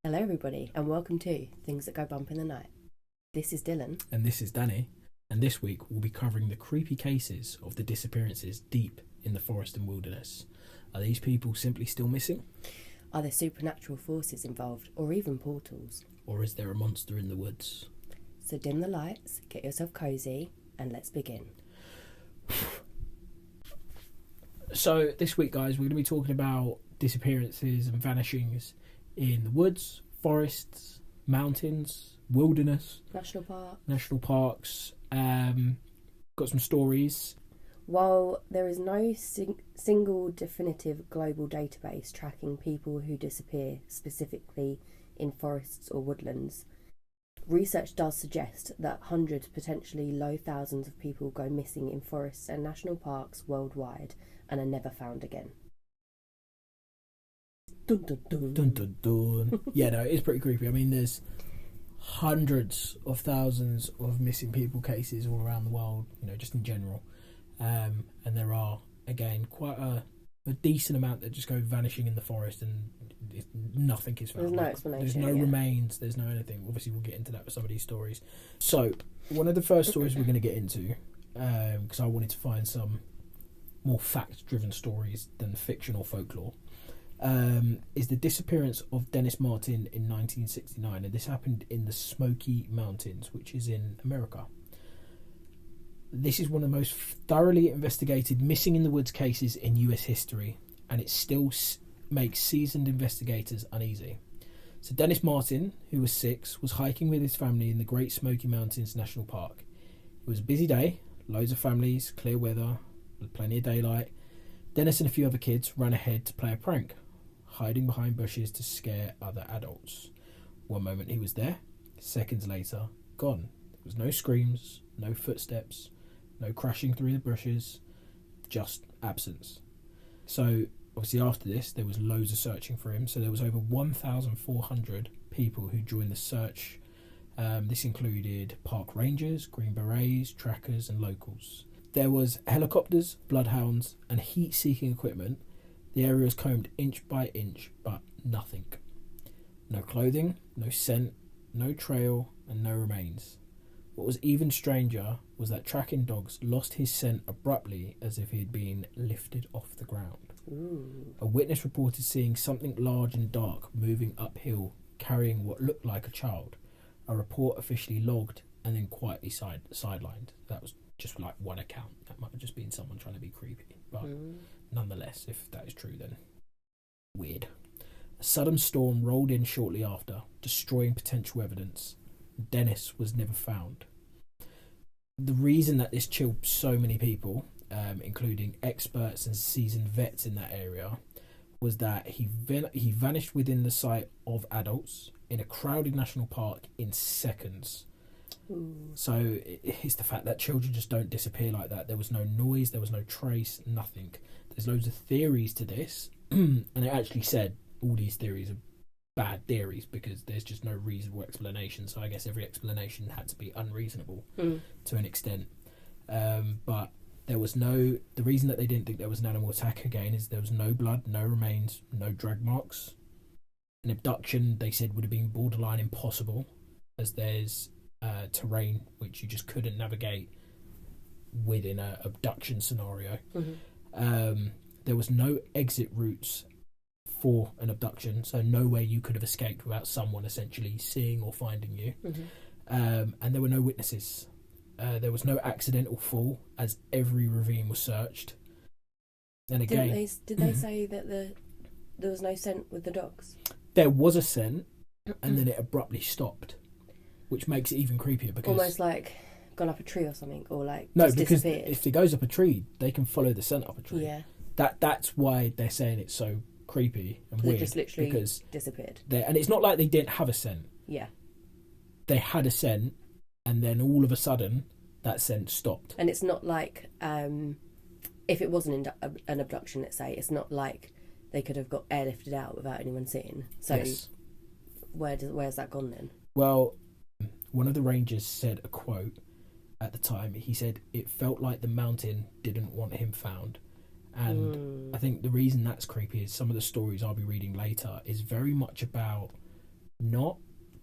Hello everybody and welcome to Things That Go Bump in the Night. This is Dylan. And this is Danny. And this week we'll be covering the creepy cases of the disappearances deep in the forest and wilderness. Are these people simply still missing? Are there supernatural forces involved or even portals? Or is there a monster in the woods? So dim the lights, get yourself cosy and let's begin. So this week, guys, we're going to be talking about disappearances and vanishings in the woods, forests, mountains, wilderness, National parks. Got some stories. While there is no single definitive global database tracking people who disappear specifically in forests or woodlands, research does suggest that hundreds, potentially low thousands of people go missing in forests and national parks worldwide and are never found again. Dun, dun, dun. Dun, dun, dun. Yeah, no, it's pretty creepy. I mean, there's hundreds of thousands of missing people cases all around the world, just in general. And there are, again, quite a decent amount that just go vanishing in the forest and nothing is found. There's no explanation. There's no remains, there's no anything. Obviously, we'll get into that with some of these stories. So, one of the first stories we're going to get into, because I wanted to find some more fact-driven stories than fiction or folklore, is the disappearance of Dennis Martin in 1969, and this happened in the Smoky Mountains, which is in America. This is one of the most thoroughly investigated missing in the woods cases in US history, and it still makes seasoned investigators uneasy. So Dennis Martin, who was 6, was hiking with his family in the Great Smoky Mountains National Park. It was a busy day, loads of families, clear weather, plenty of daylight. Dennis and a few other kids ran ahead to play a prank, hiding behind bushes to scare other adults. One moment he was there, seconds later, gone. There was no screams, no footsteps, no crashing through the bushes, just absence. So obviously after this there was loads of searching for him. So there was over 1,400 people who joined the search. This included park rangers, Green Berets, trackers and locals. There was helicopters, bloodhounds and heat-seeking equipment. The area was combed inch by inch, but nothing. No clothing, no scent, no trail, and no remains. What was even stranger was that tracking dogs lost his scent abruptly as if he had been lifted off the ground. Ooh. A witness reported seeing something large and dark moving uphill, carrying what looked like a child. A report officially logged and then quietly sidelined. That was just like one account. That might have just been someone trying to be creepy, but nonetheless, if that is true, then weird. A sudden storm rolled in shortly after, destroying potential evidence. Dennis was never found. The reason that this chilled so many people, including experts and seasoned vets in that area, was that he vanished within the sight of adults in a crowded national park in seconds. Ooh. So it's the fact that children just don't disappear like that. There was no noise, there was no trace, nothing. There's loads of theories to this, and it actually said all these theories are bad theories because there's just no reasonable explanation. So I guess every explanation had to be unreasonable to an extent. But there was the reason that they didn't think there was an animal attack again is there was no blood, no remains, no drag marks. An abduction, they said, would have been borderline impossible as there's terrain which you just couldn't navigate within an abduction scenario. There was no exit routes for an abduction, so nowhere you could have escaped without someone essentially seeing or finding you. And there were no witnesses. There was no accidental fall as every ravine was searched. And again, did they say that there was no scent with the dogs? There was a scent and then it abruptly stopped, which makes it even creepier because almost like gone up a tree or something, or like no, just because disappeared. if it goes up a tree, they can follow the scent up a tree. Yeah, that's why they're saying it's so creepy and weird. They just literally because disappeared. And it's not like they didn't have a scent. Yeah, they had a scent, and then all of a sudden that scent stopped. And it's not like if it wasn't an abduction, let's say, it's not like they could have got airlifted out without anyone seeing. So yes. Where's that gone then? Well, one of the rangers said a quote at the time. He said, "It felt like the mountain didn't want him found." And I think the reason that's creepy is some of the stories I'll be reading later is very much about not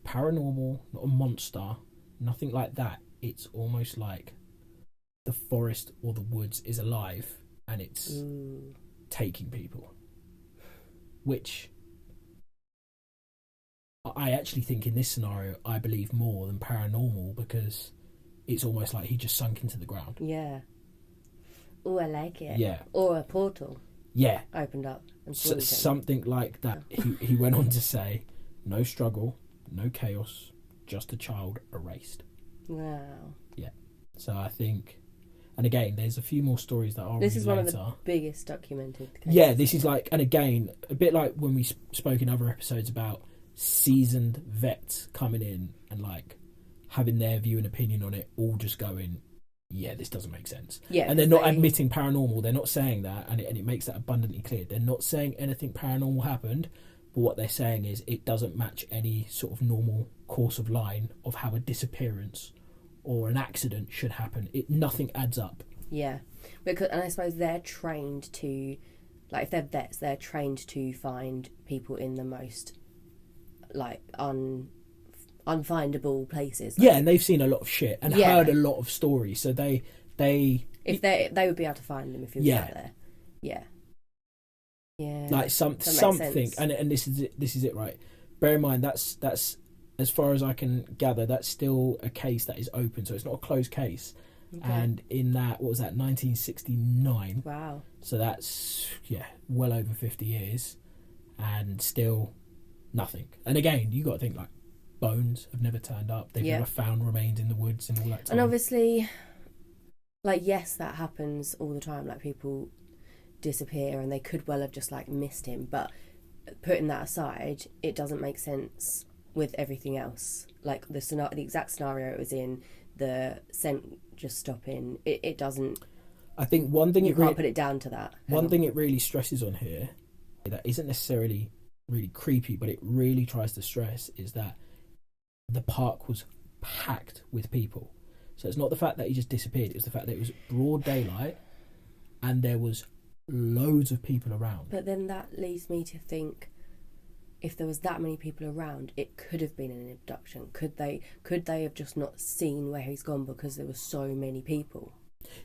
paranormal, not a monster, nothing like that. It's almost like the forest or the woods is alive and it's taking people. Which I actually think in this scenario, I believe more than paranormal, because it's almost like he just sunk into the ground. Yeah. Oh, I like it. Yeah. Or a portal. Yeah. Opened up. And something like that. He went on to say, no struggle, no chaos, just a child erased. Wow. Yeah. So I think, and again, there's a few more stories that are. This is one later. of the biggest documented cases. Yeah, this is like, and again, a bit like when we spoke in other episodes about seasoned vets coming in and like having their view and opinion on it, all just going, yeah, this doesn't make sense. Yeah, and they're not admitting paranormal. They're not saying that, and it makes that abundantly clear. They're not saying anything paranormal happened, but what they're saying is it doesn't match any sort of normal course of line of how a disappearance or an accident should happen. Nothing adds up. Yeah, because, and I suppose they're trained to, like, if they're vets, they're trained to find people in the most like unfindable places. Yeah, and they've seen a lot of shit and heard a lot of stories, so they would be able to find them if you were out there. Yeah. Yeah. Like something, and this is it, right? Bear in mind that's as far as I can gather, that's still a case that is open, so it's not a closed case. Okay. And in that, what was that, 1969? Wow. So that's well over 50 years, and still nothing. And again, you got to think, like, bones have never turned up. They've never found remains in the woods and all that time. And obviously, like, yes, that happens all the time. Like, people disappear and they could well have just, like, missed him. But putting that aside, it doesn't make sense with everything else. Like, the exact scenario it was in, the scent just stopping, it doesn't... I think one thing... You can't put it down to that. One thing it really stresses on here, that isn't necessarily really creepy, but it really tries to stress, is that the park was packed with people. So it's not the fact that he just disappeared, it was the fact that it was broad daylight and there was loads of people around. But then that leads me to think, if there was that many people around, it could have been an abduction. Could they have just not seen where he's gone because there were so many people?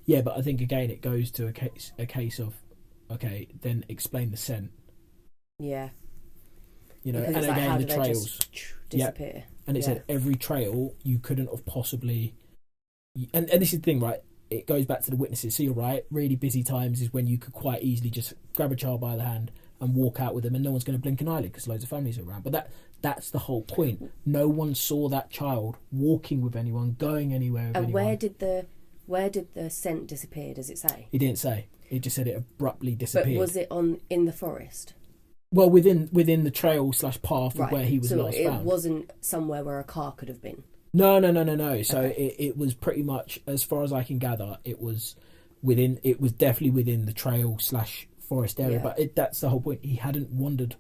Yeah, but I think again it goes to a case of, okay, then explain the scent. Yeah. You know, because and again the trails disappear. Yeah. And it said every trail you couldn't have possibly, and this is the thing, right? It goes back to the witnesses. So you're right, really busy times is when you could quite easily just grab a child by the hand and walk out with them, and no one's going to blink an eyelid because loads of families are around. But that's the whole point. No one saw that child walking with anyone, going anywhere with anyone. And where did the scent disappear? Does it say? It didn't say. It just said it abruptly disappeared. But was it in the forest? Well, within the trail / path of where he was last found. So it wasn't somewhere where a car could have been? No. So it was pretty much, as far as I can gather, it was definitely within the trail / forest area. But that's the whole point. He hadn't wandered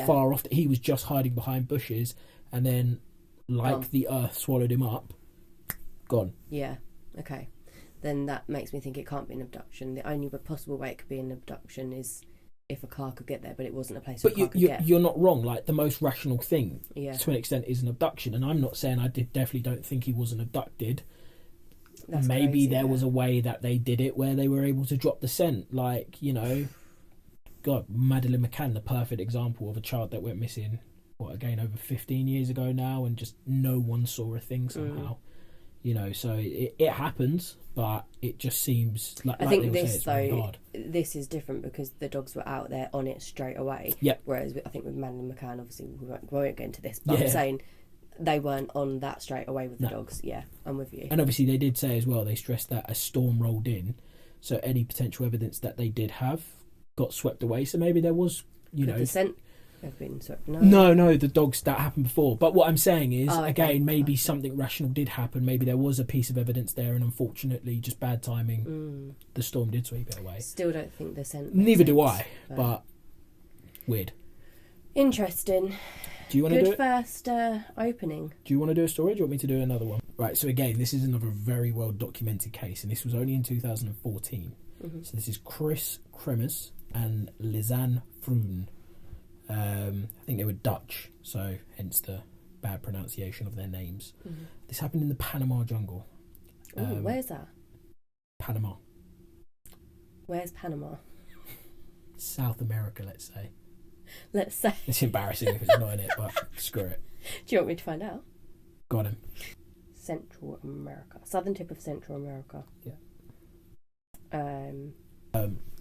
far off. He was just hiding behind bushes, and then, the earth swallowed him up, gone. Yeah, okay. Then that makes me think it can't be an abduction. The only possible way it could be an abduction is if a car could get there, but it wasn't a place where a car could get. You're not wrong. Like, the most rational thing, to an extent, is an abduction. And I'm not saying definitely don't think he wasn't abducted. That's Maybe crazy, there was a way that they did it where they were able to drop the scent. Like, God, Madeleine McCann, the perfect example of a child that went missing, over 15 years ago now, and just no one saw a thing somehow. So it happens, but it just seems like I think it's very hard. This is different because the dogs were out there on it straight away. Yep. Whereas I think with Madeleine McCann, obviously we won't get into this, but I'm saying they weren't on that straight away with the dogs. Yeah, I'm with you. And obviously they did say as well, they stressed that a storm rolled in, so any potential evidence that they did have got swept away. So maybe there was, the scent have been swept? No, the dogs, that happened before. But what I'm saying is, maybe something rational did happen. Maybe there was a piece of evidence there, and unfortunately, just bad timing, the storm did sweep it away. Still don't think the scent. Neither do I, but weird. Interesting. Do you want to do it? Good first opening. Do you want to do a story? Do you want me to do another one? Right, so again, this is another very well documented case, and this was only in 2014. Mm-hmm. So this is Chris Kremers and Lisanne Froon. I think they were Dutch, so hence the bad pronunciation of their names. Mm-hmm. This happened in the Panama jungle. Ooh, where's that? Panama. Where's Panama? South America, let's say. Let's say. It's embarrassing if it's not in it, but screw it. Do you want me to find out? Got him. Central America. Southern tip of Central America. Yeah.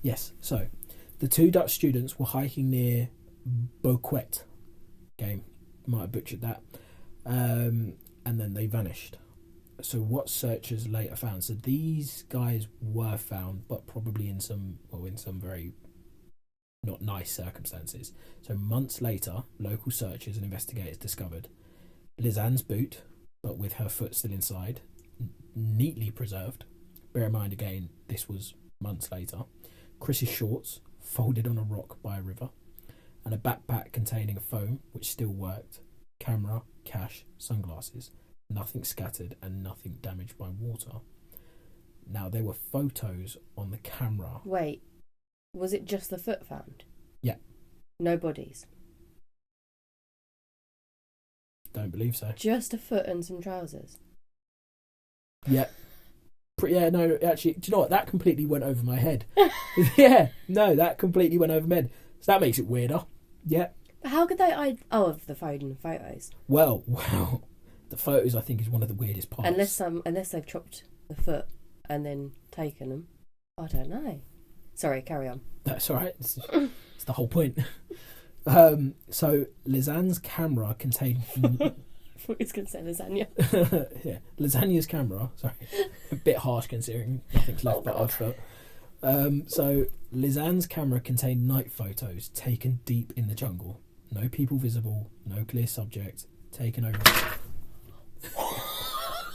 Yes, so the two Dutch students were hiking near Boquet. Might have butchered that. And then they vanished. So what searchers later found, so these guys were found, but probably in some very not nice circumstances. So months later, local searchers and investigators discovered Lisanne's boot, but with her foot still inside, neatly preserved. Bear in mind again, this was months later. Chris's shorts, folded on a rock by a river, and a backpack containing a phone, which still worked, camera, cash, sunglasses, nothing scattered and nothing damaged by water. Now, there were photos on the camera. Wait, was it just the foot found? Yeah. No bodies? Don't believe so. Just a foot and some trousers? Yeah. Yeah, no, actually, do you know what? That completely went over my head. Yeah, no, that completely went over my head. So that makes it weirder. Yeah. But how could they... of the phone and photos. Well, the photos I think is one of the weirdest parts. Unless they've chopped the foot and then taken them. I don't know. Sorry, carry on. That's all right. It's the whole point. So Lisanne's camera contained... I thought he was going to say lasagna. Yeah, lasagna's camera. Sorry, a bit harsh considering nothing's left but our foot. So Lisanne's camera contained night photos taken deep in the jungle. No people visible, no clear subject, taken over.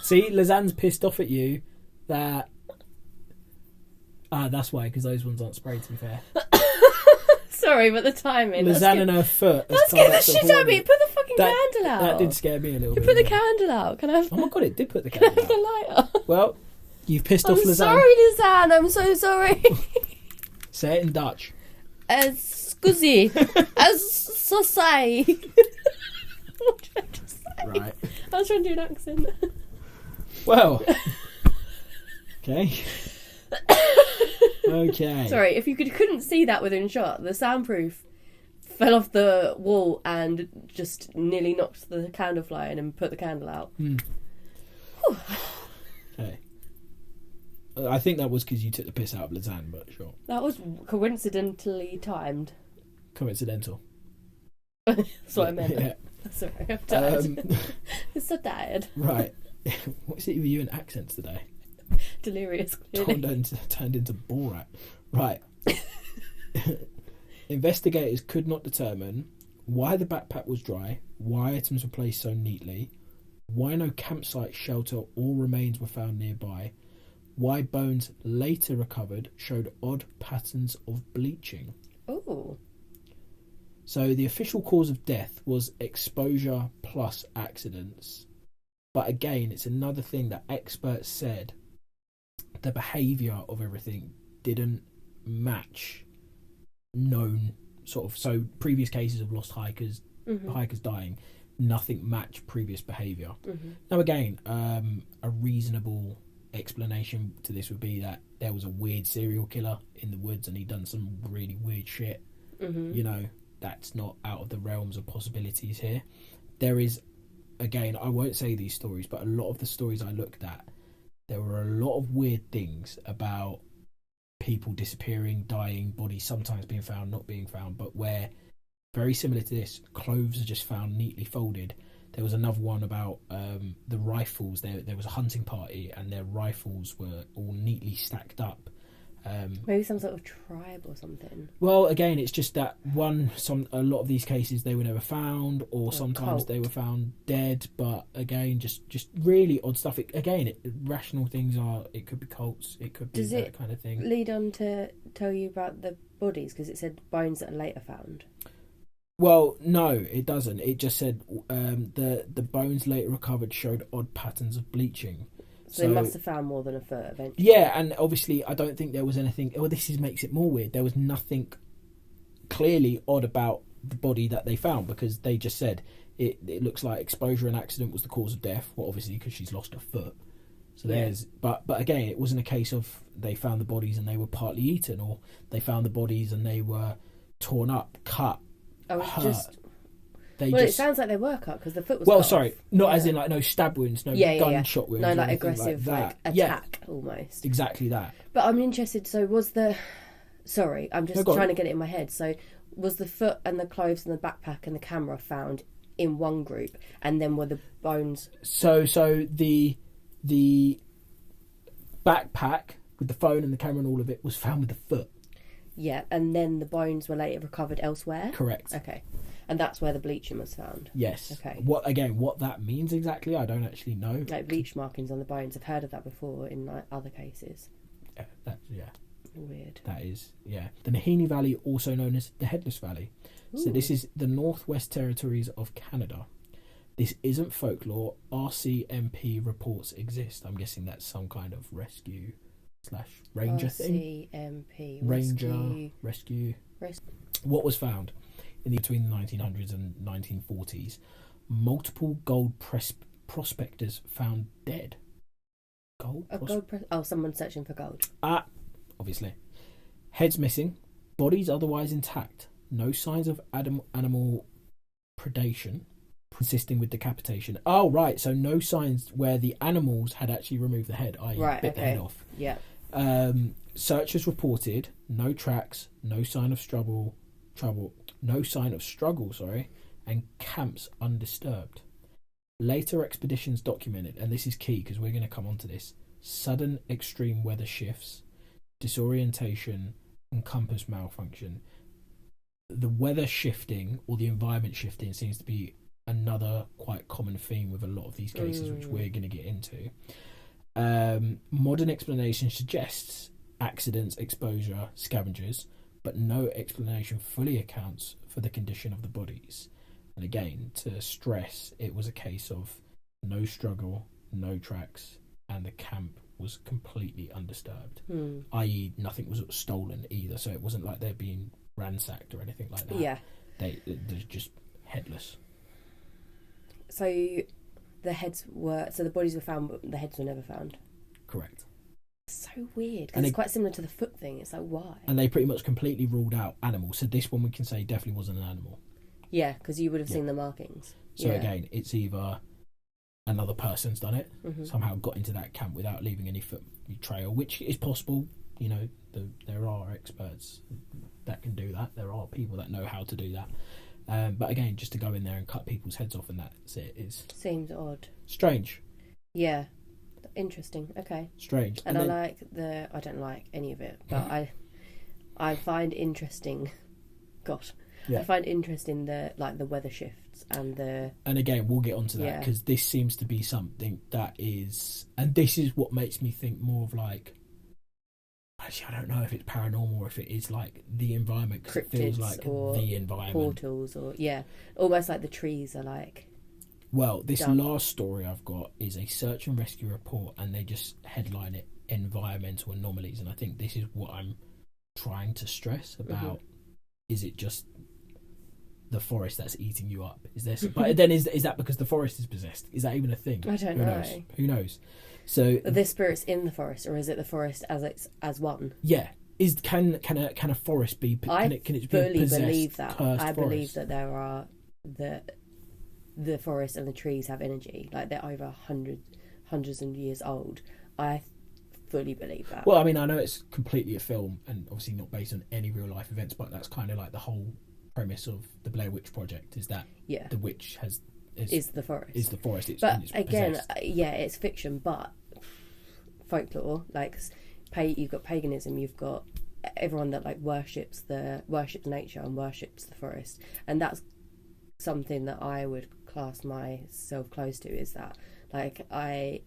See, Lisanne's pissed off at you that... that's why, because those ones aren't sprayed, to be fair. Sorry, but the timing. Lisanne and her foot. That scared the shit out of me. Put the fucking candle out. That did scare me a little bit. You put the candle out. Can I have... Oh my god, it did put the Can I candle have out. the lighter? Well, you've pissed off I'm Lisanne. sorry, Lisanne. I'm so sorry. Say it in Dutch. Scusi. So say. What did I just say? Right. I was trying to do an accent. Well. Okay. Okay. Sorry, if you couldn't see that within shot, the soundproof fell off the wall and just nearly knocked the candle flying and put the candle out. Okay. I think that was because you took the piss out of Lisanne, but sure. That was coincidentally timed. Coincidental. That's what I meant. Yeah. Sorry, I'm tired. I'm so tired. Right. What's it with you and accents today? Delirious, clearly. Turned into Borat. Right. Investigators could not determine why the backpack was dry, why items were placed so neatly, why no campsite, shelter or remains were found nearby, why bones later recovered showed odd patterns of bleaching. Ooh. So the official cause of death was exposure plus accidents. But again, it's another thing that experts said the behaviour of everything didn't match known sort of... So previous cases of lost hikers, hikers dying, nothing matched previous behaviour. Mm-hmm. Now again, a reasonable explanation to this would be that there was a weird serial killer in the woods and he'd done some really weird shit. Mm-hmm. You know, that's not out of the realms of possibilities here. There is, again, I won't say these stories, but a lot of the stories I looked at, there were a lot of weird things about people disappearing, dying, bodies sometimes being found, not being found, but where, very similar to this, clothes are just found neatly folded. There was another one about the rifles. There was a hunting party and their rifles were all neatly stacked up. Maybe some sort of tribe or something. Well, again, it's just that a lot of these cases they were never found, or sometimes they were found dead. But again, just really odd stuff. Rational things are. It could be cults. It could be that kind of thing. Lead on to tell you about the bodies because it said bones that are later found. Well, no, it doesn't. It just said the bones later recovered showed odd patterns of bleaching. So they must have found more than a foot eventually. Yeah, and obviously I don't think there was anything... Well, makes it more weird. There was nothing clearly odd about the body that they found because they just said it looks like exposure and accident was the cause of death. Well, obviously because she's lost her foot. So there's, but again, it wasn't a case of they found the bodies and they were partly eaten, or they found the bodies and they were torn up, cut, hurt. It sounds like they were cut because the foot was cut sorry, off. not as in like no stab wounds, no gunshot wounds. No, like aggressive like attack almost. Exactly that. But I'm interested, so was the... Sorry, I'm just trying to get it in my head. So was the foot and the clothes and the backpack and the camera found in one group, and then were the bones... So the backpack with the phone and the camera and all of it was found with the foot. Yeah, and then the bones were later recovered elsewhere? Correct. Okay. And that's where the bleaching was found? Yes. Okay. What that means exactly, I don't actually know. Like bleach markings on the bones. I've heard of that before in like other cases. Yeah. Weird. That is, yeah. The Nahini Valley, also known as the Headless Valley. Ooh. So this is the Northwest Territories of Canada. This isn't folklore. RCMP reports exist. I'm guessing that's some kind of rescue / ranger thing. RCMP. Rescue. What was found between the 1900s and 1940s? Multiple gold prospectors found dead. Someone searching for gold. Obviously. Heads missing. Bodies otherwise intact. No signs of animal predation, consisting with decapitation. Oh, right. So no signs where the animals had actually removed the head, i.e. bit the head off. Yeah. Searchers reported no tracks, no sign of struggle, and camps undisturbed. Later expeditions documented, and this is key because we're going to come on to this, sudden extreme weather shifts, disorientation, and compass malfunction. The weather shifting or the environment shifting seems to be another quite common theme with a lot of these cases, which we're going to get into. Modern explanation suggests accidents, exposure, scavengers, but no explanation fully accounts for the condition of the bodies. And again, to stress, it was a case of no struggle, no tracks, and the camp was completely undisturbed, i.e. nothing was stolen either, so it wasn't like they're being ransacked or anything like that. Yeah. They're just headless. So the bodies were found, but the heads were never found? Correct. So weird, because it's quite similar to the foot thing. It's like, why? And they pretty much completely ruled out animals, so this one we can say definitely wasn't an animal. Yeah, because you would have seen the markings. So again, it's either another person's done it, somehow got into that camp without leaving any foot trail, which is possible. You know, there are experts that can do that. There are people that know how to do that. But again, just to go in there and cut people's heads off and that's it is... Seems odd. Strange. Yeah. Interesting. Okay. Strange. And I don't like any of it, but I find interesting... Gosh. Yeah. I find interesting the weather shifts and again, we'll get onto that because this seems to be something that is... And this is what makes me think more of like... Actually, I don't know if it's paranormal or if it is like the environment, because it feels like the environment. Portals almost like the trees are like... Well, this last story I've got is a search and rescue report, and they just headline it environmental anomalies, and I think this is what I'm trying to stress about. Is it just the forest that's eating you up? Is there but then is that because the forest is possessed? Is that even a thing? I don't know. Who knows? So are the spirits in the forest, or is it the forest as one? Yeah. Can a forest be? Can it be fully possessed, believe that. I believe forest? that there are the forest and the trees have energy. Like they're over hundreds of years old. I fully believe that. Well, I mean, I know it's completely a film and obviously not based on any real life events, but that's kind of like the whole premise of the Blair Witch Project is that the witch is the forest. Is the forest. But again, it's fiction, but folklore. Like you've got paganism, you've got everyone that like worships nature and worships the forest, and that's something that I would class myself close to. Is that like I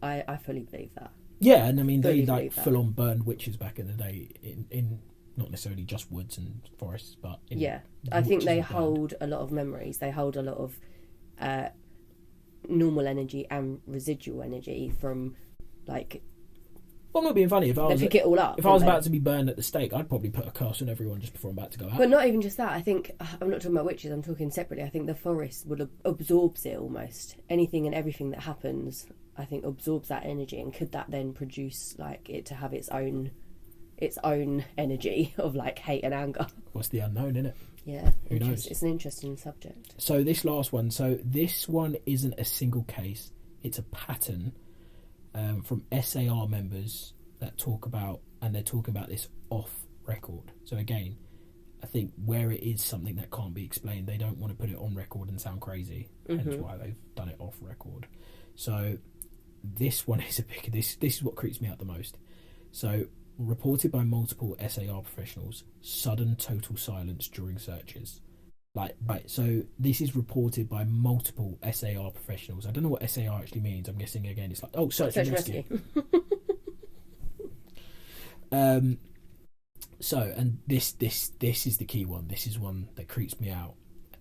fully believe that. Yeah, and I mean they like full on burned witches back in the day in not necessarily just woods and forests, but I think they hold a lot of memories. They hold a lot of normal energy and residual energy from like Well, I'm not being funny. If I They was pick it all up. if I was about to be burned at the stake, I'd probably put a curse on everyone just before I'm about to go out. But not even just that. I think, I'm not talking about witches, I'm talking separately. I think the forest would absorbs it almost. Anything and everything that happens, I think, absorbs that energy. And could that then produce, like, it to have its own energy of, like, hate and anger? What's the unknown, innit? Yeah, Who knows? It's an interesting subject. So this last one, this one isn't a single case. It's a pattern from SAR members that talk about, and they're talking about this off record. So again, I think where it is something that can't be explained, they don't want to put it on record and sound crazy. Hence why they've done it off record. So this one is this is what creeps me out the most. So, reported by multiple SAR professionals, sudden total silence during searches. So this is reported by multiple SAR professionals. I don't know what SAR actually means. I'm guessing again it's like, search and rescue. And this is the key one. This is one that creeps me out.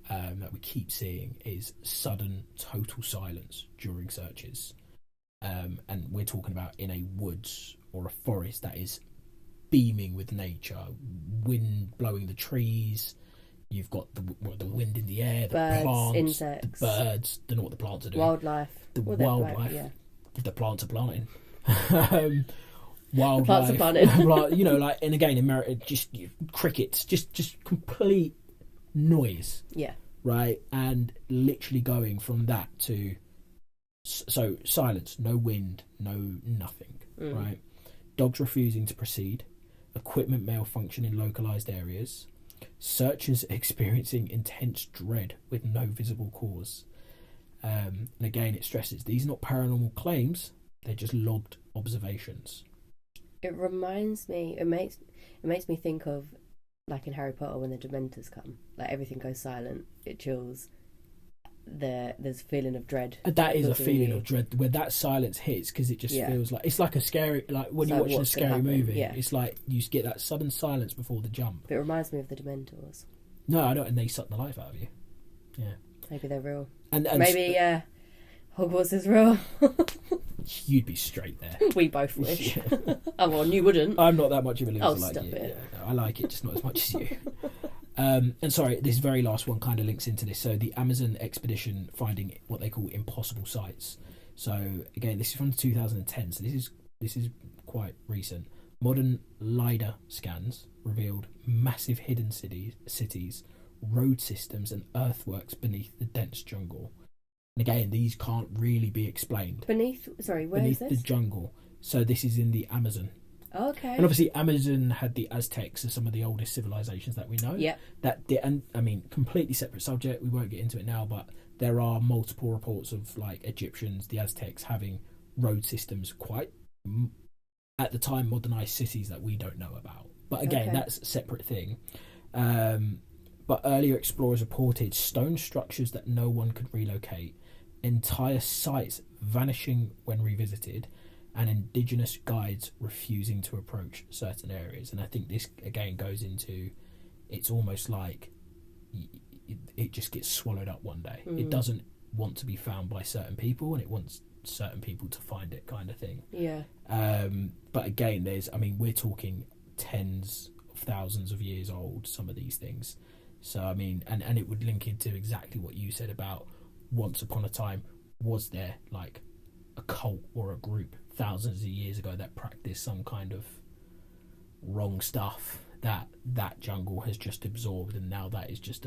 That we keep seeing is sudden total silence during searches. And we're talking about in a woods or a forest that is beaming with nature, wind blowing the trees. You've got the wind in the air, the birds, plants, insects, the birds. Don't know what the plants are doing. Wildlife. Wildlife. Yeah. The plants are planting. The Wildlife. plants are planting. And again, in America, just crickets, just complete noise. Yeah. Right, and literally going from that to silence, no wind, no nothing. Right, dogs refusing to proceed, equipment malfunction in localized areas, searchers experiencing intense dread with no visible cause. And again, it stresses these are not paranormal claims; they're just logged observations. It reminds me. It makes me think of, like in Harry Potter, when the Dementors come, like everything goes silent, it chills. There's a feeling of dread. That is a feeling of dread where that silence hits, because it just feels like it's like a scary, like when you're watching a scary movie. Yeah. It's like you get that sudden silence before the jump. It reminds me of the Dementors. No, I don't, and they suck the life out of you. Yeah, maybe they're real. And maybe Hogwarts is real. You'd be straight there. We both wish. Oh, well, you wouldn't. I'm not that much of a loser like stop you. it. Yeah, no, I like it, just not as much as you. And sorry, this very last one kind of links into this. So the Amazon expedition finding what they call impossible sites. So again, this is from 2010. So this is quite recent. Modern LiDAR scans revealed massive hidden cities, road systems, and earthworks beneath the dense jungle. And again, these can't really be explained. Beneath the jungle. So this is in the Amazon. Okay. And obviously, Amazon had the Aztecs as some of the oldest civilizations that we know. Yeah. And I mean, completely separate subject. We won't get into it now, but there are multiple reports of like Egyptians, the Aztecs having road systems, quite at the time modernized cities that we don't know about. But again, that's a separate thing. But earlier explorers reported stone structures that no one could relocate, entire sites vanishing when revisited, and indigenous guides refusing to approach certain areas. And I think this again goes into, it's almost like it just gets swallowed up one day. It doesn't want to be found by certain people, and it wants certain people to find it, kind of thing. Yeah. But again, we're talking tens of thousands of years old, some of these things. So I mean, and it would link into exactly what you said about once upon a time, was there like a cult or a group thousands of years ago that practiced some kind of wrong stuff that jungle has just absorbed, and now that is just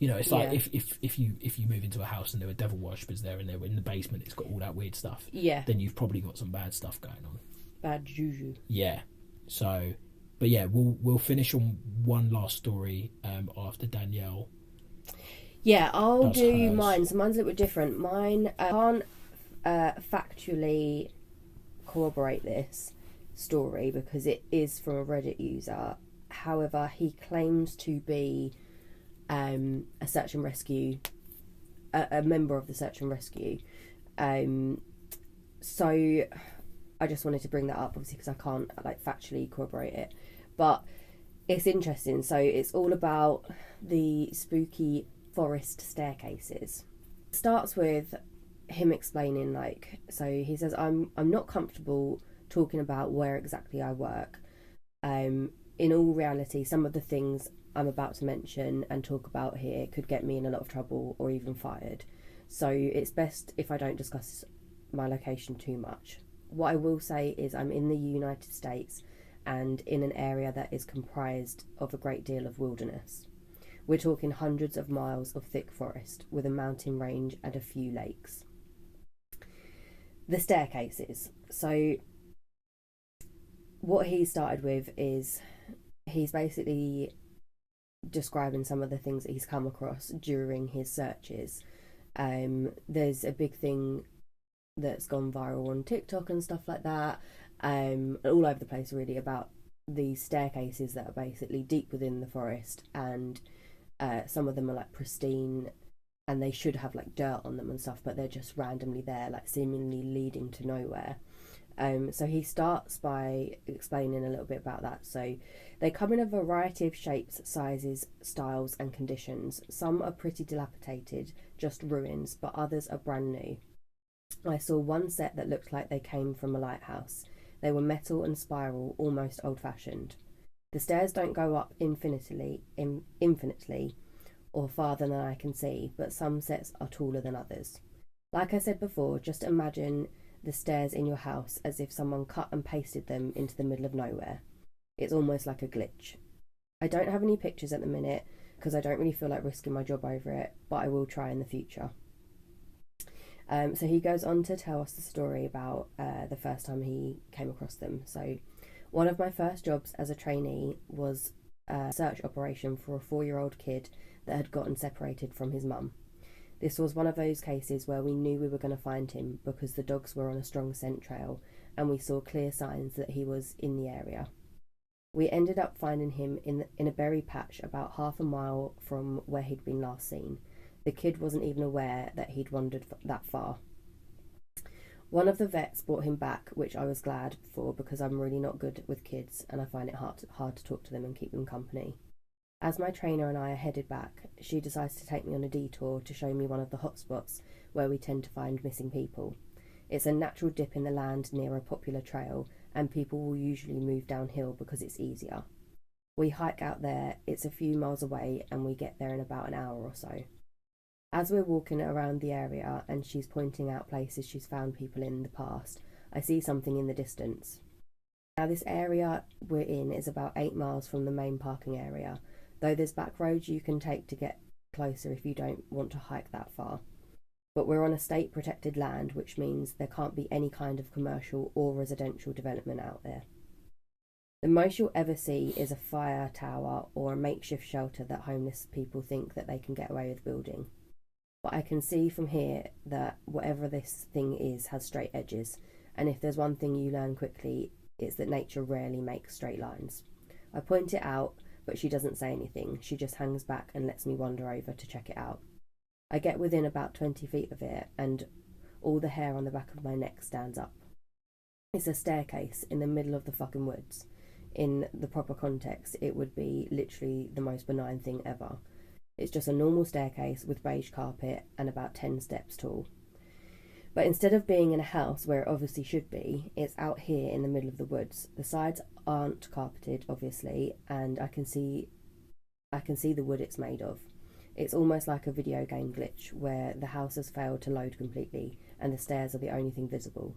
it's like if you move into a house and there were devil worshippers there, and they were in the basement, it's got all that weird stuff, then you've probably got some bad stuff going on, bad juju. So but yeah, we'll finish on one last story after Danielle. Yeah, I'll do hers. mine. So mine's a little bit different. Mine can't factually corroborate this story because it is from a Reddit user. However, he claims to be a search and rescue, a member of the search and rescue. So I just wanted to bring that up, obviously, because I can't factually corroborate it. But it's interesting. So it's all about the spooky forest staircases. It starts with him explaining, so he says, I'm not comfortable talking about where exactly I work. In all reality, some of the things I'm about to mention and talk about here could get me in a lot of trouble or even fired. So it's best if I don't discuss my location too much. What I will say is I'm in the United States and in an area that is comprised of a great deal of wilderness. We're talking hundreds of miles of thick forest with a mountain range and a few lakes. The staircases. So what he started with is he's basically describing some of the things that he's come across during his searches. There's a big thing that's gone viral on TikTok and stuff like that, all over the place really, about these staircases that are basically deep within the forest, and some of them are like pristine and they should have like dirt on them and stuff, but they're just randomly there, like seemingly leading to nowhere. So he starts by explaining a little bit about that. So they come in a variety of shapes, sizes, styles and conditions. Some are pretty dilapidated, just ruins, but others are brand new. I saw one set that looked like they came from a lighthouse. They were metal and spiral, almost old-fashioned. The stairs don't go up infinitely or farther than I can see, but some sets are taller than others. Like I said before, just imagine the stairs in your house as if someone cut and pasted them into the middle of nowhere. It's almost like a glitch. I don't have any pictures at the minute because I don't really feel like risking my job over it, but I will try in the future. So he goes on to tell us the story about the first time he came across them. So one of my first jobs as a trainee was a search operation for a 4-year-old kid that had gotten separated from his mum. This was one of those cases where we knew we were going to find him because the dogs were on a strong scent trail and we saw clear signs that he was in the area. We ended up finding him in a berry patch about half a mile from where he'd been last seen. The kid wasn't even aware that he'd wandered that far. One of the vets brought him back, which I was glad for because I'm really not good with kids and I find it hard to talk to them and keep them company. As my trainer and I are headed back, she decides to take me on a detour to show me one of the hotspots where we tend to find missing people. It's a natural dip in the land near a popular trail, and people will usually move downhill because it's easier. We hike out there, it's a few miles away, and we get there in about an hour or so. As we're walking around the area and she's pointing out places she's found people in the past, I see something in the distance. Now this area we're in is about 8 miles from the main parking area, though there's back roads you can take to get closer if you don't want to hike that far. But we're on a state protected land, which means there can't be any kind of commercial or residential development out there. The most you'll ever see is a fire tower or a makeshift shelter that homeless people think that they can get away with building. But I can see from here that whatever this thing is has straight edges, and if there's one thing you learn quickly, it's that nature rarely makes straight lines. I point it out, but she doesn't say anything. She just hangs back and lets me wander over to check it out. I get within about 20 feet of it, and all the hair on the back of my neck stands up. It's a staircase in the middle of the fucking woods. In the proper context, it would be literally the most benign thing ever. It's just a normal staircase with beige carpet and about 10 steps tall. But instead of being in a house where it obviously should be, it's out here in the middle of the woods. The sides aren't carpeted, obviously, and I can see the wood it's made of. It's almost like a video game glitch where the house has failed to load completely and the stairs are the only thing visible.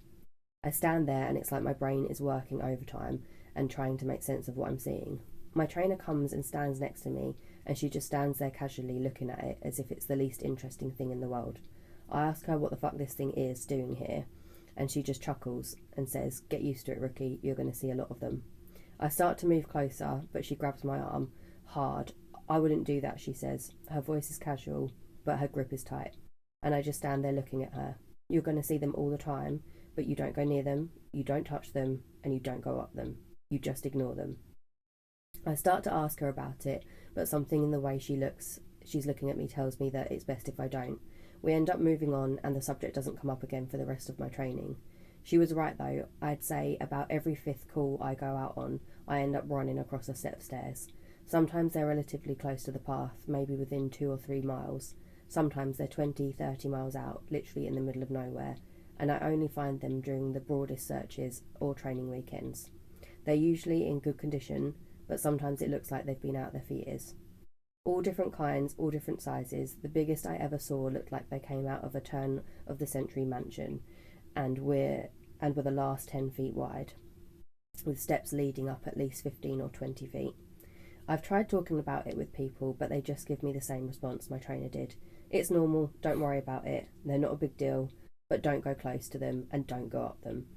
I stand there and it's like my brain is working overtime and trying to make sense of what I'm seeing. My trainer comes and stands next to me and she just stands there casually looking at it as if it's the least interesting thing in the world. I ask her what the fuck this thing is doing here, and she just chuckles and says, "Get used to it, rookie, you're going to see a lot of them." I start to move closer, but she grabs my arm hard. "I wouldn't do that," she says. Her voice is casual, but her grip is tight. And I just stand there looking at her. "You're going to see them all the time, but you don't go near them, you don't touch them, and you don't go up them. You just ignore them." I start to ask her about it, but something in the way she's looking at me tells me that it's best if I don't. We end up moving on and the subject doesn't come up again for the rest of my training. She was right though. I'd say about every 5th call I go out on, I end up running across a set of stairs. Sometimes they're relatively close to the path, maybe within 2 or 3 miles. Sometimes they're 20, 30 miles out, literally in the middle of nowhere. and I only find them during the broadest searches or training weekends. They're usually in good condition, but sometimes it looks like they've been out there for years. All different kinds, all different sizes. The biggest I ever saw looked like they came out of a turn-of-the-century mansion, and were the last 10 feet wide, with steps leading up at least 15 or 20 feet. I've tried talking about it with people, but they just give me the same response my trainer did. It's normal, don't worry about it, they're not a big deal, but don't go close to them and don't go up them.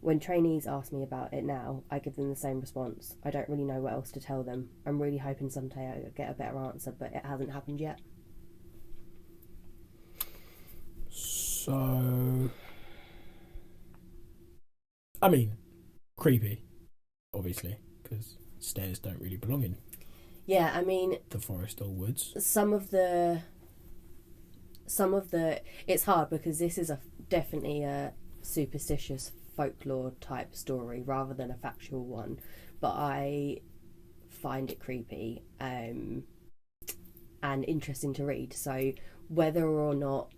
When trainees ask me about it now, I give them the same response. I don't really know what else to tell them. I'm really hoping someday I'll get a better answer, but it hasn't happened yet. So, I mean, creepy, obviously, because stairs don't really belong in. Yeah, I mean, the forest or woods. Some of the, it's hard because this is definitely a superstitious folklore type story rather than a factual one, but I find it creepy and interesting to read. So whether or not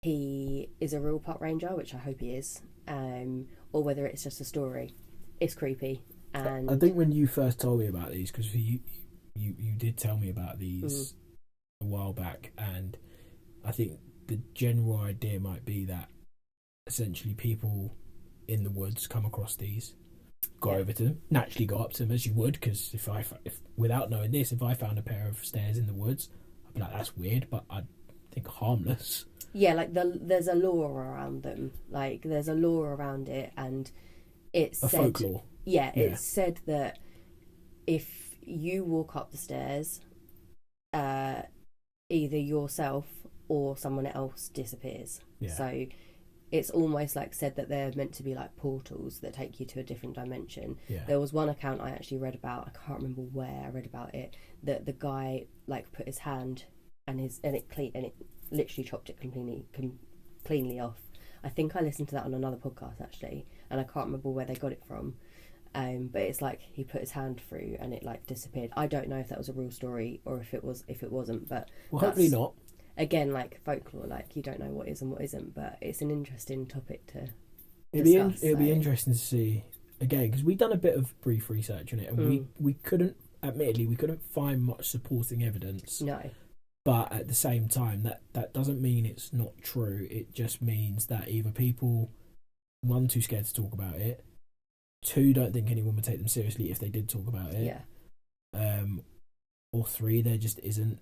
he is a real park ranger, which I hope he is, or whether it's just a story, it's creepy. And I think when you first told me about these, because you did tell me about these a while back, and I think the general idea might be that essentially people in the woods come across these, go over to them, naturally go up to them as you would, because if without knowing this, if I found a pair of stairs in the woods, I'd be like, that's weird, but I'd think harmless. Yeah, like there's a lore around them, like there's a lore around it, and it's a folklore. Yeah, it's said that if you walk up the stairs, either yourself or someone else disappears. Yeah. So it's almost like said that they're meant to be like portals that take you to a different dimension. Yeah. There was one account I actually read about, I can't remember where I read about it, that the guy like put his hand and it literally chopped it cleanly off. I think I listened to that on another podcast actually, and I can't remember where they got it from. But it's like he put his hand through and it like disappeared. I don't know if that was a real story or if it wasn't, but hopefully not. Again, like folklore, like you don't know what is and what isn't, but it's an interesting topic to discuss. It'll be interesting to see again, because we've done a bit of brief research on it, and we couldn't find much supporting evidence. No. But at the same time, that doesn't mean it's not true. It just means that either people, one, too scared to talk about it, two, don't think anyone would take them seriously if they did talk about it. Yeah. Or three, there isn't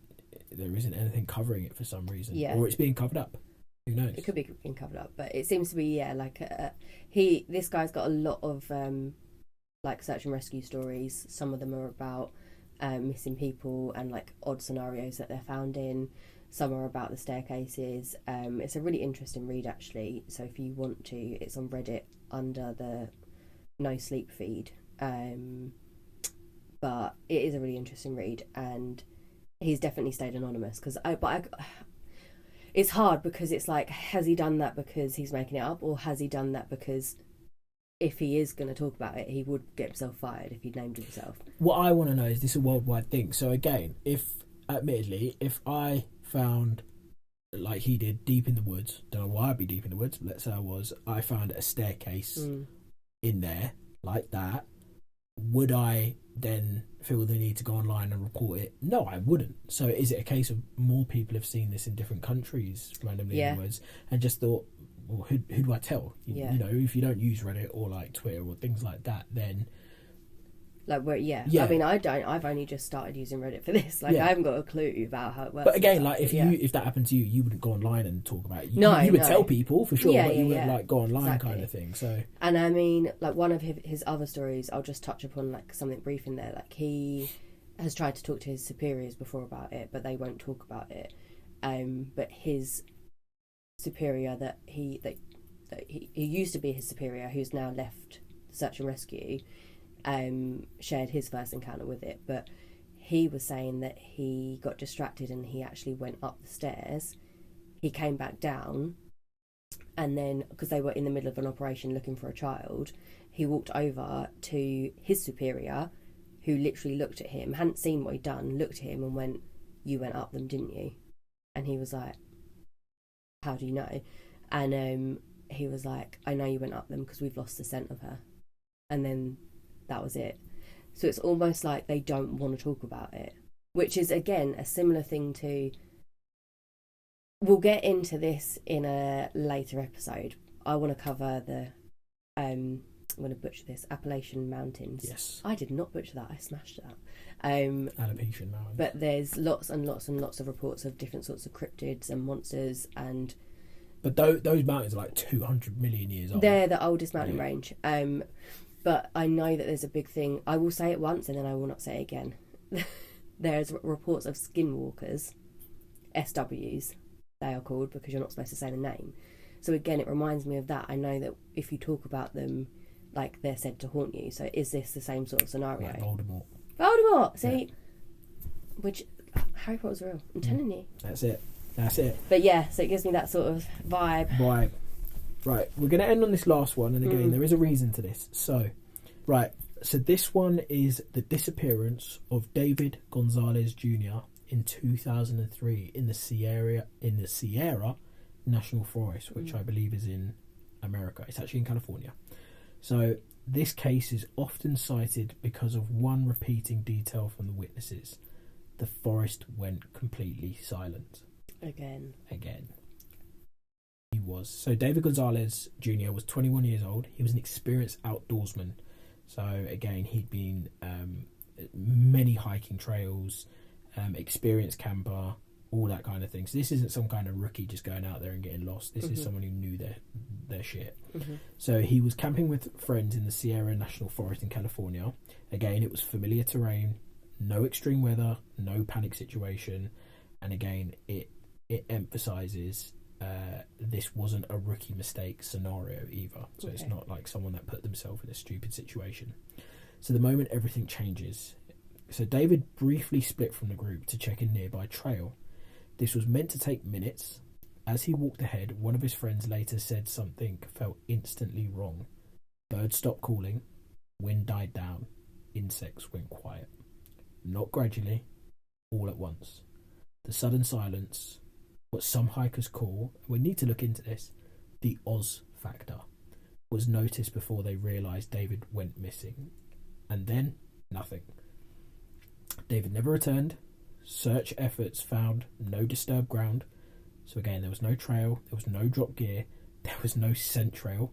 anything covering it for some reason. Yeah. Or it's being covered up. Who knows? It could be being covered up, but it seems to be this guy's got a lot of like search and rescue stories. Some of them are about missing people and like odd scenarios that they're found in. Some are about the staircases. It's a really interesting read actually, so if you want to, it's on Reddit under the No Sleep feed, but it is a really interesting read, and he's definitely stayed anonymous because it's hard because it's like, has he done that because he's making it up, or has he done that because if he is going to talk about it, he would get himself fired if he named himself? What I want to know is, this a worldwide thing? So again, if I found, like he did, deep in the woods, don't know why I'd be deep in the woods, but let's say I found a staircase in there like that, would I then feel the need to go online and report it? No, I wouldn't. So is it a case of more people have seen this in different countries randomly in the woods and just thought, well, who do I tell? You know, if you don't use Reddit or like Twitter or things like that, then like where I mean, I've only just started using Reddit for this. Like I haven't got a clue about how it works. But again, like if that happened to you, you wouldn't go online and talk about it. You would tell people for sure, but you wouldn't like go online kind of thing. So, and I mean, like one of his other stories, I'll just touch upon like something brief in there. Like he has tried to talk to his superiors before about it, but they won't talk about it. But his superior that he used to be his superior, who's now left search and rescue, shared his first encounter with it, but he was saying that he got distracted and he actually went up the stairs. He came back down, and then because they were in the middle of an operation looking for a child, he walked over to his superior, who literally looked at him, hadn't seen what he'd done, looked at him and went, "You went up them, didn't you?" And he was like, "How do you know?" And he was like, I know you went up them because we've lost the scent of her. And then that was it. So it's almost like they don't want to talk about it, which is, again, a similar thing to... We'll get into this in a later episode. I want to cover the... I'm going to butcher this. Appalachian Mountains. Yes. I did not butcher that. I smashed that. Appalachian Mountains. But there's lots and lots and lots of reports of different sorts of cryptids and monsters and... But those mountains are like 200 million years old. They're the oldest mountain range. But I know that there's a big thing. I will say it once and then I will not say it again. There's reports of skinwalkers, SWs, they are called, because you're not supposed to say the name. So again, it reminds me of that. I know that if you talk about them, like, they're said to haunt you. So is this the same sort of scenario? Like Voldemort. Voldemort! See? Yeah. Which, Harry Potter's real. I'm telling you. That's it. That's it. But yeah, so it gives me that sort of vibe. Right, we're going to end on this last one, and again, there is a reason to this. So this one is the disappearance of David Gonzalez Jr. in 2003 in the Sierra National Forest, which I believe is in America. It's actually in California. So this case is often cited because of one repeating detail from the witnesses. The forest went completely silent. Again. He was. So David Gonzalez Jr. was 21 years old. He was an experienced outdoorsman. So again, he'd been many hiking trails, experienced camper, all that kind of thing. So this isn't some kind of rookie just going out there and getting lost. This is someone who knew their shit. So he was camping with friends in the Sierra National Forest in California. Again, it was familiar terrain, no extreme weather, no panic situation. And again, it emphasises this wasn't a rookie mistake scenario either. So it's not like someone that put themselves in a stupid situation. So the moment everything changes. So David briefly split from the group to check a nearby trail. This was meant to take minutes. As he walked ahead, one of his friends later said something felt instantly wrong. Birds stopped calling, wind died down, insects went quiet. Not gradually, all at once. The sudden silence, what some hikers call, we need to look into this, the Oz factor, was noticed before they realised David went missing. And then, nothing. David never returned. Search efforts found no disturbed ground. So again, there was no trail, there was no drop gear, there was no scent trail.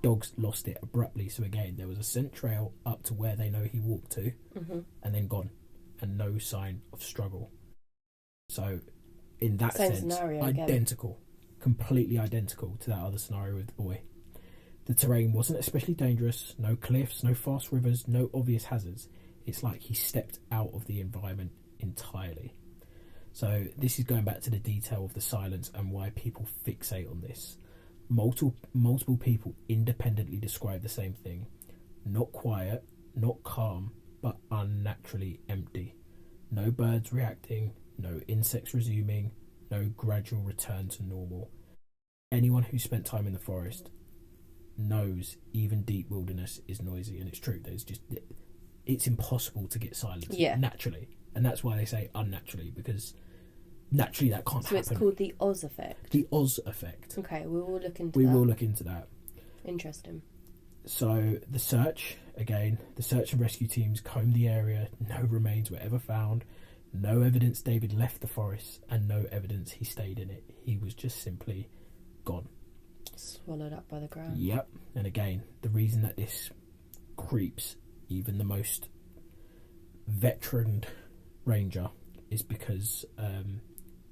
Dogs lost it abruptly. So again, there was a scent trail up to where they know he walked to, and then gone, and no sign of struggle. So in that sense, identical, completely identical to that other scenario with the boy. The terrain wasn't especially dangerous, no cliffs, no fast rivers, no obvious hazards. It's like he stepped out of the environment entirely. So this is going back to the detail of the silence and why people fixate on this. Multiple people independently describe the same thing. Not quiet, not calm, but unnaturally empty. No birds reacting, no insects resuming, no gradual return to normal. Anyone who spent time in the forest knows even deep wilderness is noisy, and it's true. It's impossible to get silence naturally, and that's why they say unnaturally, because naturally that can't happen. So it's called the Oz effect. The Oz effect. Okay, we will look into that. We will look into that. Interesting. So the search and rescue teams combed the area. No remains were ever found. No evidence David left the forest, and no evidence he stayed in it. He was just simply gone. Swallowed up by the ground. Yep. And again, the reason that this creeps even the most veteran ranger is because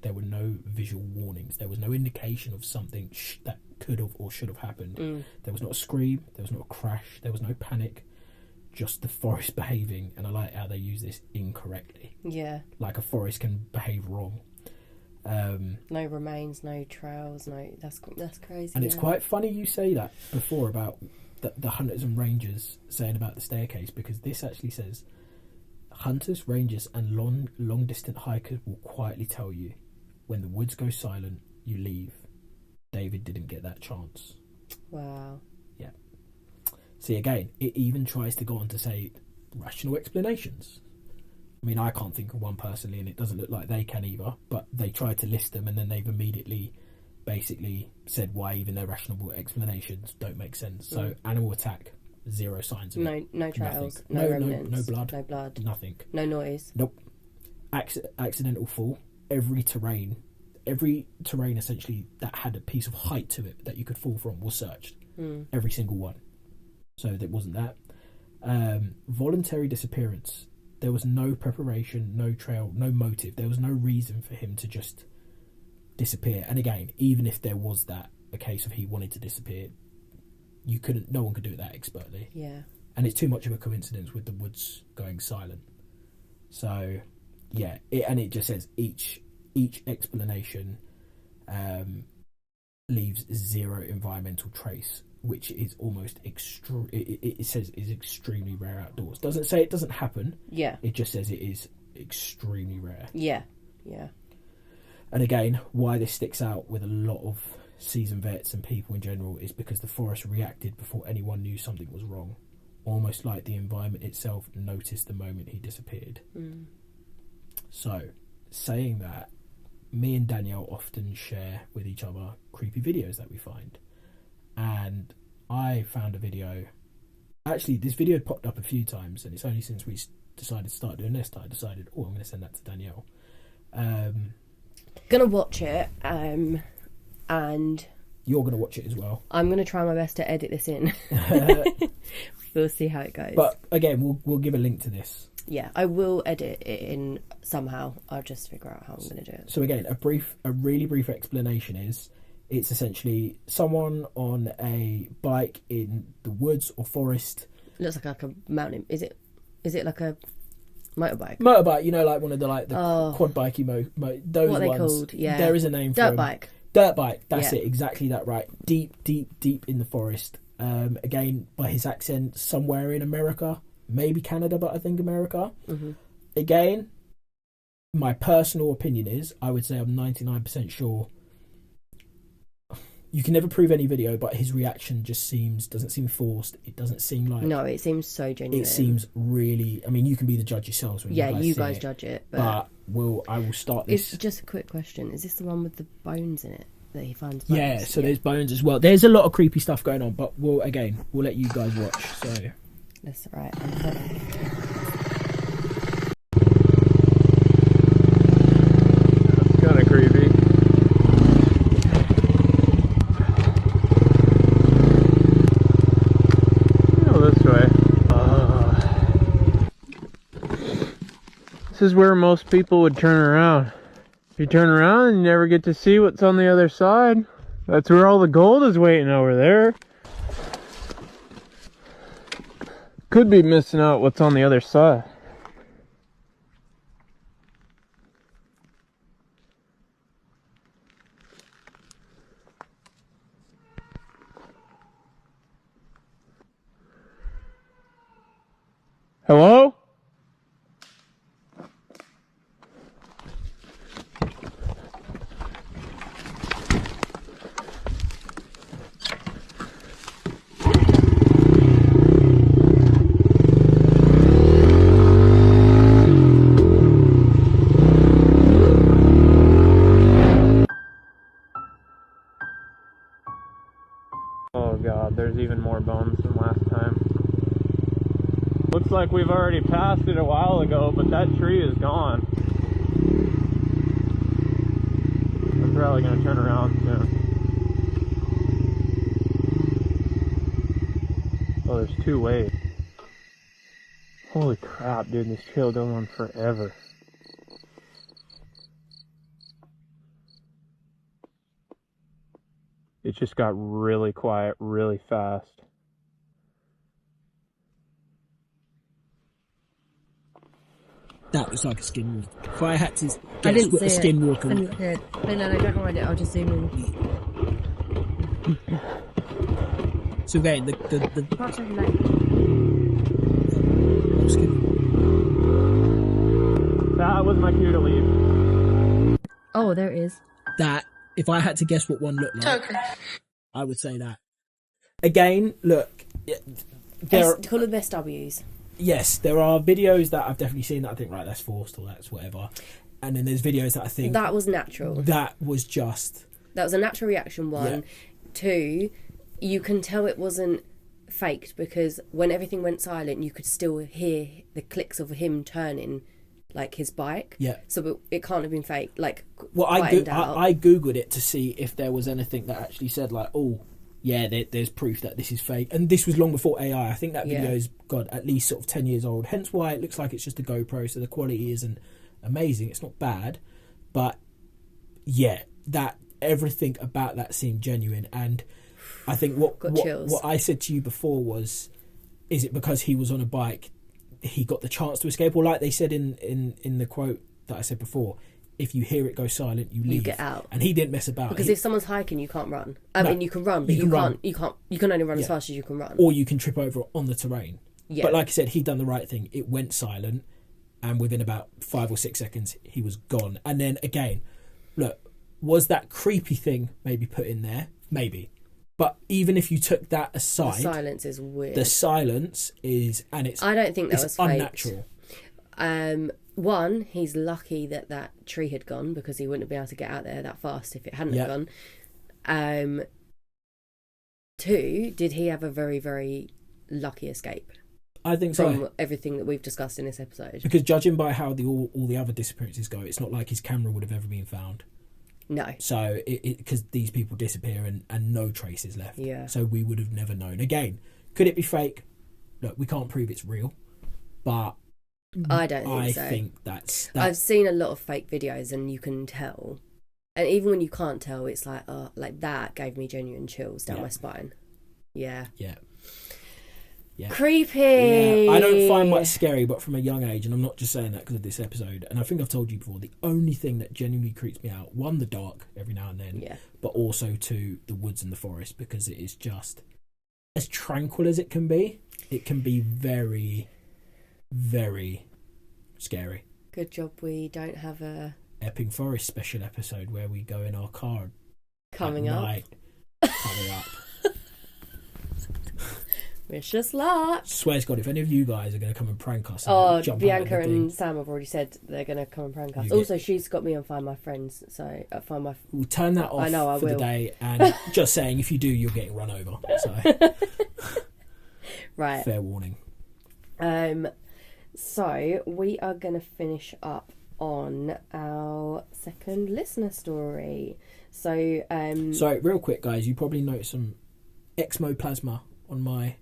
there were no visual warnings. There was no indication of something that could have or should have happened. There was not a scream, there was not a crash, there was no panic, just the forest behaving. And I like how they use this incorrectly. Yeah. Like a forest can behave wrong. No remains, no trails, that's crazy. And it's quite funny you say that before about the hunters and rangers saying about the staircase, because this actually says hunters, rangers and long distant hikers will quietly tell you when the woods go silent, you leave. David didn't get that chance. Wow. Yeah. See, again, it even tries to go on to say rational explanations. I mean, I can't think of one personally, and it doesn't look like they can either, but they try to list them, and then they've immediately basically said why even their rational explanations don't make sense. So animal attack, zero signs of it. No trails, Nothing. no remnants, no blood, nothing, no noise. Nope. Accidental fall. Every terrain essentially that had a piece of height to it that you could fall from was searched. Every single one. So there wasn't that. Voluntary disappearance. There was no preparation, no trail, no motive. There was no reason for him to just disappear. And again, even if there was a case of he wanted to disappear, no one could do it that expertly. Yeah. And it's too much of a coincidence with the woods going silent. So, yeah, it just says each explanation leaves zero environmental trace, which is almost it says is extremely rare outdoors. Doesn't say it doesn't happen. Yeah. It just says it is extremely rare. Yeah. Yeah. And again, why this sticks out with a lot of seasoned vets and people in general is because the forest reacted before anyone knew something was wrong. Almost like the environment itself noticed the moment he disappeared. So, saying that, me and Danielle often share with each other creepy videos that we find. And I found a video. Actually, this video had popped up a few times, and it's only since we decided to start doing this that I decided, I'm going to send that to Danielle. Gonna watch it, and you're going to watch it as well. I'm going to try my best to edit this in. We'll see how it goes. But again, we'll give a link to this. Yeah, I will edit it in somehow. I'll just figure out how I'm going to do it. So again, a really brief explanation is, it's essentially someone on a bike in the woods or forest. Looks like a mountain. Is it like a motorbike? Motorbike, like one of the quad bikey those what are they ones. called? Yeah, there is a name for dirt them. bike. Dirt bike. That's it. Exactly that. Right. Deep in the forest. Again, by his accent, somewhere in America, maybe Canada, but I think America. Mm-hmm. Again, my personal opinion is, I would say I'm 99% sure. You can never prove any video, but his reaction just doesn't seem forced. It doesn't seem like... No, it seems so genuine. It seems really... I mean, you can be the judge yourselves when you guys see judge it. But I will start this... It's just a quick question. Is this the one with the bones in it? That he finds bones? Yeah, so there's bones as well. There's a lot of creepy stuff going on, but we'll let you guys watch. So that's right. That's kind of creepy. This is where most people would turn around. If you turn around, you never get to see what's on the other side. That's where all the gold is waiting over there. Could be missing out what's on the other side. Hello? Oh god, there's even more bones than last time. Looks like we've already passed it a while ago, but that tree is gone. I'm probably going to turn around soon. Oh, there's two ways. Holy crap, dude, this trail goes on forever. It just got really quiet really fast. that was like a skinwalker. If I had to I didn't guess what a see it. skinwalker No, don't mind it. I'll just zoom in. So again, the Pass over there. That was my cue to leave. Oh, there it is. that if I had to guess what one looked like, I would say that. Again, look, Call them SWs. Yes, there are videos that I've definitely seen that I think, right, that's forced or that's whatever. And then there's videos that I think... That was natural. That was just... That was a natural reaction, one. Yeah. Two, you can tell it wasn't faked because when everything went silent, you could still hear the clicks of him turning, like his bike. Yeah. So it can't have been fake. Like, well, I googled it to see if there was anything that actually said like, oh, yeah, there's proof that this is fake, and this was long before AI. I think that video is at least sort of 10 years old. Hence why it looks like it's just a GoPro, so the quality isn't amazing. It's not bad, but yeah, that everything about that seemed genuine. And I think what I said to you before was, is it because he was on a bike, he got the chance to escape? Or like they said in the quote that I said before, if you hear it go silent, you leave. You get out. And he didn't mess about. Because if someone's hiking, you can't run. I mean, you can run, but you can only run as fast as you can run. Or you can trip over on the terrain. Yeah. But like I said, he'd done the right thing. It went silent, and within about 5 or 6 seconds, he was gone. And then again, look, was that creepy thing maybe put in there? Maybe. But even if you took that aside, the silence is weird. The silence is, and it's, I don't think that was unnatural. One, he's lucky that tree had gone, because he wouldn't have been able to get out there that fast if it hadn't have gone. Two, did he have a very, very lucky escape? I think from everything that we've discussed in this episode. Because judging by how all the other disappearances go, it's not like his camera would have ever been found. No. So, because these people disappear and no trace is left. Yeah. So we would have never known. Again, could it be fake? Look, we can't prove it's real, but I don't think so. I think that's... I've seen a lot of fake videos and you can tell. And even when you can't tell, it's like, oh, like that gave me genuine chills down my spine. Yeah. Yeah. Yeah. Creepy. Yeah. I don't find much scary, but from a young age, and I'm not just saying that because of this episode, and I think I've told you before, the only thing that genuinely creeps me out, one, the dark every now and then, but also two, the woods and the forest, because it is just as tranquil as it can be. It can be very, very scary. Good job we don't have a Epping Forest special episode where we go in our car coming at up. Night, coming up. Wish us luck. Swear to God, if any of you guys are going to come and prank us, jump Bianca and Sam have already said they're going to come and prank us. Also, she's got me on Find My Friends, so Find My. We'll turn that off for the day, and just saying, if you do, you're getting run over. So, right. Fair warning. So we are going to finish up on our second listener story. So, sorry, real quick, guys. You probably noticed some exmoplasma on my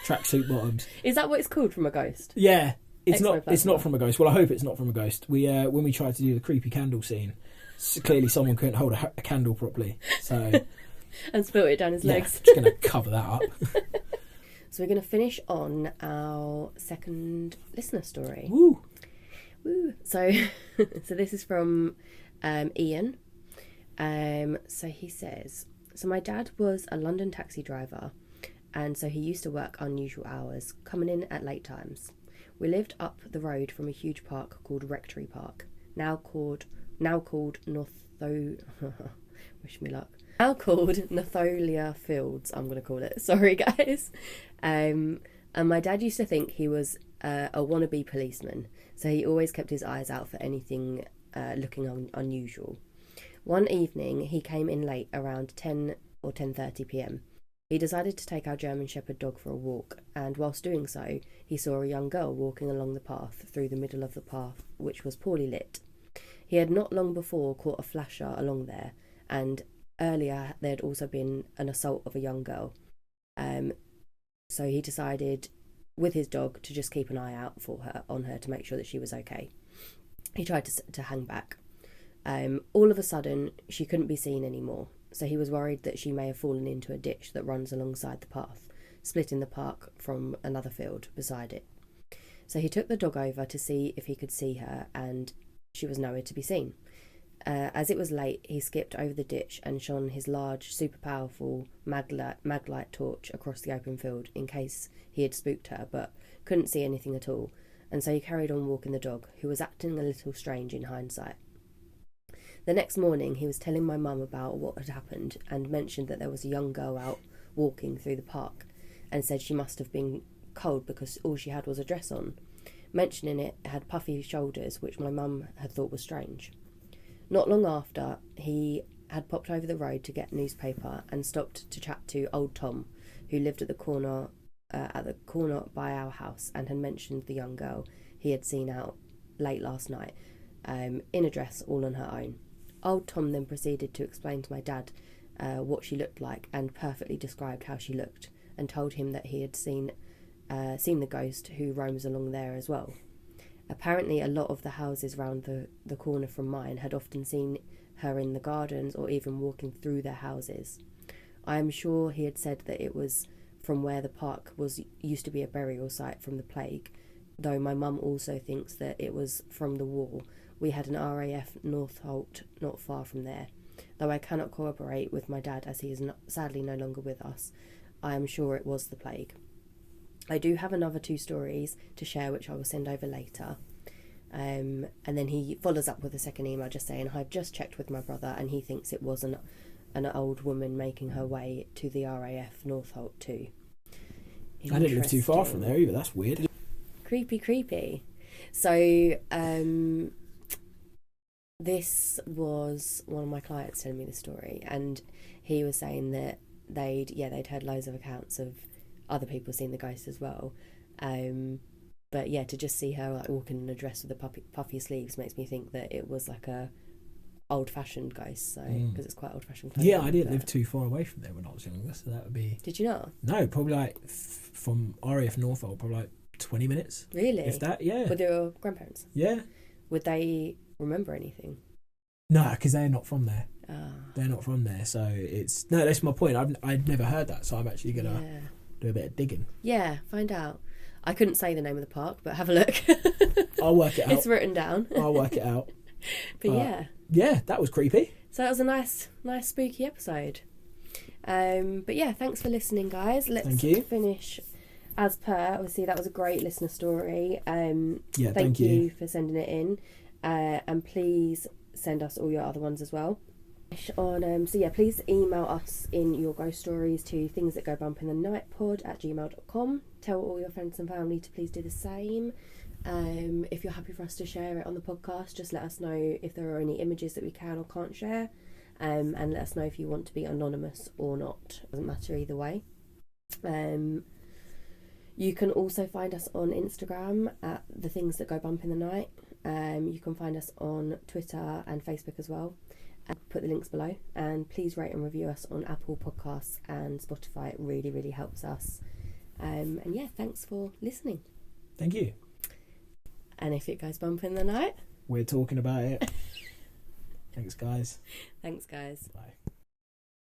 tracksuit bottoms. Is that what it's called, from a ghost? Yeah, it's not. It's not from a ghost. Well, I hope it's not from a ghost. We when we tried to do the creepy candle scene, clearly someone couldn't hold a candle properly, so and spilt it down his legs. Just going to cover that up. So we're going to finish on our second listener story. Woo! Woo! So this is from Ian. So he says, so my dad was a London taxi driver, and so he used to work unusual hours, coming in at late times. We lived up the road from a huge park called Rectory Park, now called wish me luck. Now called Natholia Fields, I'm going to call it. Sorry, guys. And my dad used to think he was a wannabe policeman, so he always kept his eyes out for anything looking unusual. One evening, he came in late, around 10 or 10:30 p.m. He decided to take our German Shepherd dog for a walk, and whilst doing so, he saw a young girl walking along the path through the middle of the path, which was poorly lit. He had not long before caught a flasher along there, and earlier there had also been an assault of a young girl. So he decided, with his dog, to just keep an eye out on her to make sure that she was okay. He tried to hang back. All of a sudden, she couldn't be seen anymore, so he was worried that she may have fallen into a ditch that runs alongside the path, splitting the park from another field beside it. So he took the dog over to see if he could see her, and she was nowhere to be seen. As it was late, he skipped over the ditch and shone his large, super powerful maglite torch across the open field in case he had spooked her, but couldn't see anything at all, and so he carried on walking the dog, who was acting a little strange in hindsight. The next morning, he was telling my mum about what had happened and mentioned that there was a young girl out walking through the park, and said she must have been cold because all she had was a dress on. Mentioning it had puffy shoulders, which my mum had thought was strange. Not long after, he had popped over the road to get newspaper and stopped to chat to old Tom, who lived at the corner by our house, and had mentioned the young girl he had seen out late last night, in a dress all on her own. Old Tom then proceeded to explain to my dad what she looked like, and perfectly described how she looked, and told him that he had seen the ghost who roams along there as well. Apparently a lot of the houses round the corner from mine had often seen her in the gardens or even walking through their houses. I am sure he had said that it was from where the park used to be a burial site from the plague, though my mum also thinks that it was from the war. We had an RAF Northolt not far from there. Though I cannot corroborate with my dad as he is sadly no longer with us, I am sure it was the plague. I do have another 2 stories to share, which I will send over later. And then he follows up with a second email just saying, I've just checked with my brother and he thinks it was an old woman making her way to the RAF Northolt too. I didn't live too far from there either, that's weird. Creepy. So, this was one of my clients telling me the story, and he was saying that they'd heard loads of accounts of other people seeing the ghost as well. But yeah, to just see her like walking in a dress with the puffy sleeves makes me think that it was like a old-fashioned ghost, so because it's quite old-fashioned clothing. Yeah, I didn't live too far away from there when I was younger, so that would be... Did you not? No, probably like from RAF Northolt, probably like 20 minutes. Really? If that, yeah. With your grandparents? Yeah. Would they remember anything? No, because they're not from there. Oh. They're not from there, so it's... No, that's my point. I'd never heard that, so I'm actually going to do a bit of digging. Yeah, find out. I couldn't say the name of the park, but have a look. I'll work it out. It's written down. I'll work it out. But yeah. Yeah, that was creepy. So that was a nice spooky episode. But yeah, thanks for listening, guys. Let's finish as per. Obviously, that was a great listener story. Thank you for sending it in. And please send us all your other ones as well. Please email us in your ghost stories to thingsthatgobump@gmail.com. Tell all your friends and family to please do the same. If you're happy for us to share it on the podcast, just let us know if there are any images that we can or can't share, and let us know if you want to be anonymous or not. Doesn't matter either way. You can also find us on Instagram at The Things That Go Bump in the Night. You can find us on Twitter and Facebook as well. I'll put the links below, and please rate and review us on Apple Podcasts and Spotify. It really, really helps us. And yeah, thanks for listening. Thank you. And if it goes bump in the night, we're talking about it. Thanks, guys. Thanks, guys. Bye.